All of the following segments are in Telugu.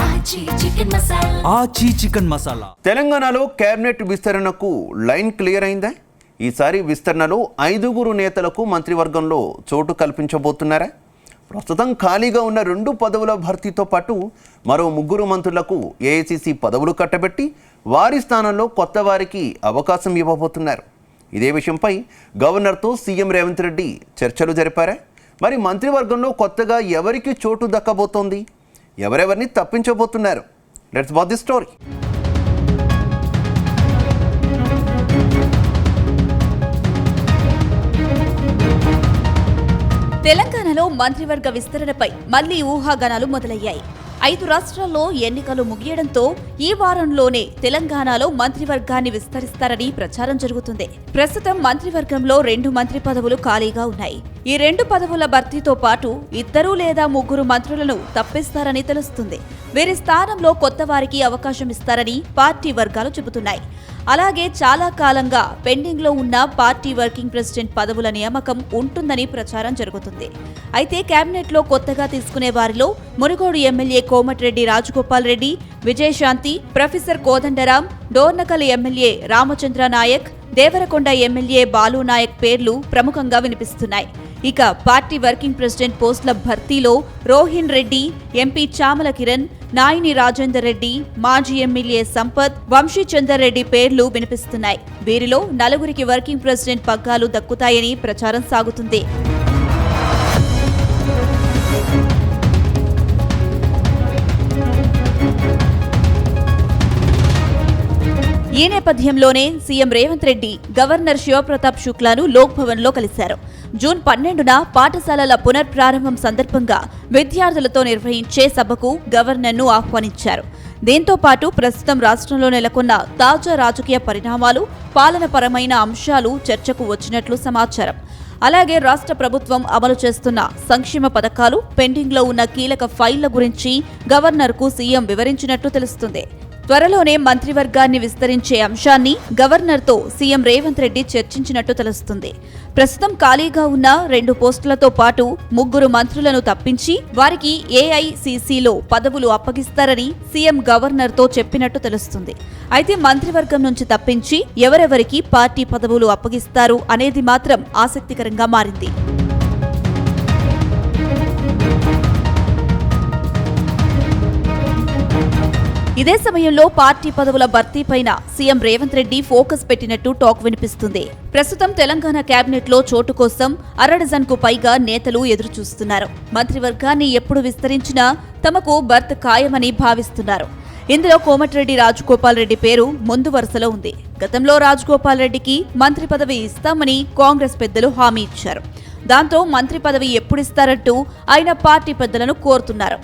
ఆచి చికెన్ మసాలా. తెలంగాణలో కేబినెట్ విస్తరణకు లైన్ క్లియర్ అయిందా? ఈసారి విస్తరణలో 5 నేతలకు మంత్రివర్గంలో చోటు కల్పించబోతున్నారా? ప్రస్తుతం ఖాళీగా ఉన్న 2 పదవుల భర్తీతో పాటు మరో 3 మంత్రులకు ఏఐసిసి పదవులు కట్టబెట్టి వారి స్థానంలో కొత్త వారికి అవకాశం ఇవ్వబోతున్నారు. ఇదే విషయంపై గవర్నర్తో సీఎం రేవంత్ రెడ్డి చర్చలు జరిపారా? మరి మంత్రివర్గంలో కొత్తగా ఎవరికి చోటు దక్కబోతోంది? ఎవరెవరిని తప్పించబోతున్నారు? Let's watch the story. తెలంగాణలో మంత్రివర్గ విస్తరణపై మళ్లీ ఊహాగానాలు మొదలయ్యాయి. 5 రాష్ట్రాల్లో ఎన్నికలు ముగియడంతో ఈ వారంలోనే తెలంగాణలో మంత్రివర్గాన్ని విస్తరిస్తారని ప్రచారం జరుగుతుంది. ప్రస్తుతం మంత్రివర్గంలో 2 మంత్రి పదవులు ఖాళీగా ఉన్నాయి. ఈ 2 పదవుల భర్తీతో పాటు 2 లేదా 3 మంత్రులను తప్పిస్తారని తెలుస్తుంది. వీరి స్థానంలో కొత్త వారికి అవకాశం ఇస్తారని పార్టీ వర్గాలు చెబుతున్నాయి. అలాగే చాలా కాలంగా పెండింగ్ లో ఉన్న పార్టీ వర్కింగ్ ప్రెసిడెంట్ పదవుల నియామకం ఉంటుందని ప్రచారం జరుగుతుంది. అయితే కేబినెట్ లో కొత్తగా తీసుకునే వారిలో Munugode MLA Komatireddy Rajagopal Reddy, Vijayashanti, professor Kodandaram, Dornakal MLA Ramachandra Naik, Devarakonda MLA Balu Naik పేర్లు ప్రముఖంగా వినిపిస్తున్నాయి. ఇక పార్టీ వర్కింగ్ ప్రెసిడెంట్ పోస్టుల భర్తీలో రోహిన్ రెడ్డి, ఎంపీ చామల కిరణ్, నాయిని రాజేందర్ రెడ్డి, మాజీ ఎమ్మెల్యే సంపత్, వంశీచందర్ రెడ్డి పేర్లు వినిపిస్తున్నాయి. వీరిలో 4 వర్కింగ్ ప్రెసిడెంట్ పగ్గాలు దక్కుతాయని ప్రచారం సాగుతుంది. ఈ నేపథ్యంలోనే సీఎం రేవంత్ రెడ్డి గవర్నర్ శివప్రతాప్ శుక్లాను లోక్ భవన్ లో కలిశారు. జూన్ 12న పాఠశాలల పునర్ప్రారంభం సందర్భంగా విద్యార్థులతో నిర్వహించే సభకు గవర్నర్ను ఆహ్వానించారు. దీంతో పాటు ప్రస్తుతం రాష్ట్రంలో నెలకొన్న తాజా రాజకీయ పరిణామాలు, పాలనపరమైన అంశాలు చర్చకు వచ్చినట్లు సమాచారం. అలాగే రాష్ట్ర ప్రభుత్వం అమలు చేస్తున్న సంక్షేమ పథకాలు, పెండింగ్ లో ఉన్న కీలక ఫైళ్ల గురించి గవర్నర్కు సీఎం వివరించినట్టు తెలుస్తుంది. త్వరలోనే మంత్రివర్గాన్ని విస్తరించే అంశాన్ని గవర్నర్తో సీఎం రేవంత్ రెడ్డి చర్చించినట్టు తెలుస్తుంది. ప్రస్తుతం ఖాళీగా ఉన్న 2 పోస్టులతో పాటు 3 మంత్రులను తప్పించి వారికి ఏఐసిసిలో పదవులు అప్పగిస్తారని సీఎం గవర్నర్తో చెప్పినట్టు తెలుస్తుంది. అయితే మంత్రివర్గం నుంచి తప్పించి ఎవరెవరికి పార్టీ పదవులు అప్పగిస్తారు అనేది మాత్రం ఆసక్తికరంగా మారింది. ఇదే సమయంలో పార్టీ పదవుల భర్తీపైన సీఎం రేవంత్ రెడ్డి ఫోకస్ పెట్టినట్టు టాక్ వినిపిస్తుంది. ప్రస్తుతం తెలంగాణ కేబినెట్ లో చోటు కోసం 1/2 డజన్కు పైగా నేతలు ఎదురుచూస్తున్నారు. మంత్రివర్గాన్ని ఎప్పుడు విస్తరించినా తమకు బర్త్ ఖాయమని భావిస్తున్నారు. ఇందులో కోమటిరెడ్డి రాజగోపాల్ రెడ్డి పేరు ముందు వరుసలో ఉంది. గతంలో రాజగోపాల్ రెడ్డికి మంత్రి పదవి ఇస్తామని కాంగ్రెస్ పెద్దలు హామీ ఇచ్చారు. దాంతో మంత్రి పదవి ఎప్పుడిస్తారంటూ ఆయన పార్టీ పెద్దలను కోరుతున్నారు.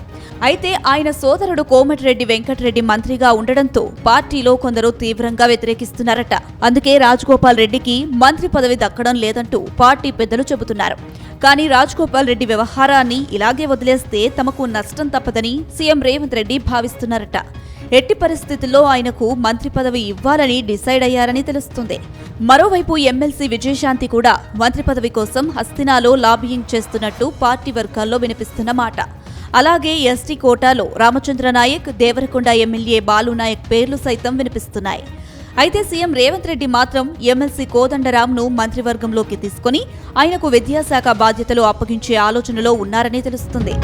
అయితే ఆయన సోదరుడు కోమటిరెడ్డి వెంకటరెడ్డి మంత్రిగా ఉండడంతో పార్టీలో కొందరు తీవ్రంగా వ్యతిరేకిస్తున్నారట. అందుకే రాజగోపాల్ రెడ్డికి మంత్రి పదవి దక్కడం లేదంటూ పార్టీ పెద్దలు చెబుతున్నారు. కానీ రాజగోపాల్ రెడ్డి వ్యవహారాన్ని ఇలాగే వదిలేస్తే తమకు నష్టం తప్పదని సీఎం రేవంత్ రెడ్డి భావిస్తున్నారట. ఎట్టి పరిస్థితుల్లో ఆయనకు మంత్రి పదవి ఇవ్వాలని డిసైడ్ అయ్యారని తెలుస్తుంది. మరోవైపు ఎమ్మెల్సీ విజయశాంతి కూడా మంత్రి పదవి కోసం హస్తినాలో లాబియింగ్ చేస్తున్నట్టు పార్టీ వర్గాల్లో వినిపిస్తున్న మాట. అలాగే ఎస్టీ కోటాలో రామచంద్ర నాయక్, దేవరకొండ ఎమ్మెల్యే బాలు నాయక్ పేర్లు సైతం వినిపిస్తున్నాయి. అయితే సీఎం రేవంత్ రెడ్డి మాత్రం ఎమ్మెల్సీ కోదండరాంను మంత్రివర్గంలోకి తీసుకుని ఆయనకు విద్యాశాఖ బాధ్యతలు అప్పగించే ఆలోచనలో ఉన్నారని తెలుస్తుంది.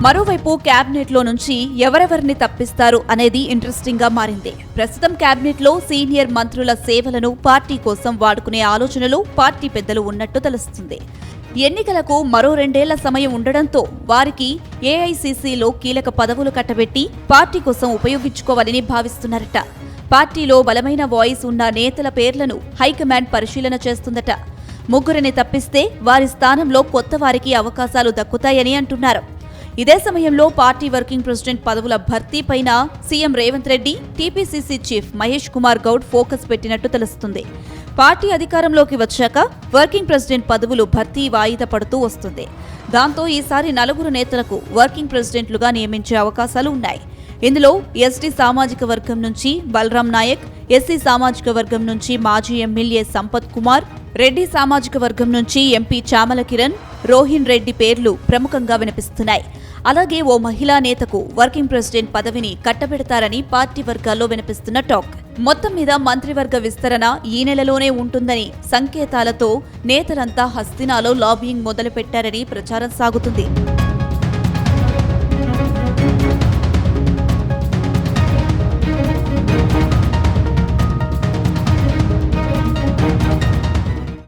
మరోవైపు కేబినెట్ లో నుంచి ఎవరెవరిని తప్పిస్తారు అనేది ఇంట్రెస్టింగ్ గా మారింది. ప్రస్తుతం కేబినెట్ లో సీనియర్ మంత్రుల సేవలను పార్టీ కోసం వాడుకునే ఆలోచనలు పార్టీ పెద్దలు ఉన్నట్టు తెలుస్తుంది. ఎన్నికలకు మరో 2 ఏళ్ల సమయం ఉండడంతో వారికి ఏఐసిసిలో కీలక పదవులు కట్టబెట్టి పార్టీ కోసం ఉపయోగించుకోవాలని భావిస్తున్నారట. పార్టీలో బలమైన వాయిస్ ఉన్న నేతల పేర్లను హైకమాండ్ పరిశీలన చేస్తుందట. 3 తప్పిస్తే వారి స్థానంలో కొత్త వారికి అవకాశాలు దక్కుతాయని అంటున్నారు. ఇదే సమయంలో పార్టీ వర్కింగ్ ప్రెసిడెంట్ పదవుల భర్తీపైన CM Revanth Reddy, TPCC chief Mahesh Kumar Goud focus పెట్టినట్టు తెలుస్తుంది. పార్టీ అధికారంలోకి వచ్చాక వర్కింగ్ ప్రెసిడెంట్ పదవులు భర్తీ వాయిదా పడుతూ వస్తుంది. దాంతో ఈసారి 4 నేతలకు వర్కింగ్ ప్రెసిడెంట్లుగా నియమించే అవకాశాలు ఉన్నాయి. ఇందులో ఎస్టీ సామాజిక వర్గం నుంచి బలరాం నాయక్, ఎస్సీ సామాజిక వర్గం నుంచి మాజీ ఎమ్మెల్యే సంపత్ కుమార్, రెడ్డి సామాజిక వర్గం నుంచి ఎంపీ చామల కిరణ్, రోహిన్ రెడ్డి పేర్లు ప్రముఖంగా వినిపిస్తున్నాయి. అలాగే ఓ మహిళా నేతకు వర్కింగ్ ప్రెసిడెంట్ పదవిని కట్టబెడతారని పార్టీ వర్గాల్లో వినిపిస్తున్న టాక్. మొత్తం మీద మంత్రివర్గ విస్తరణ ఈ నెలలోనే ఉంటుందని సంకేతాలతో నేతలంతా హస్తినాలో లాబియింగ్ మొదలుపెట్టారని ప్రచారం సాగుతుంది.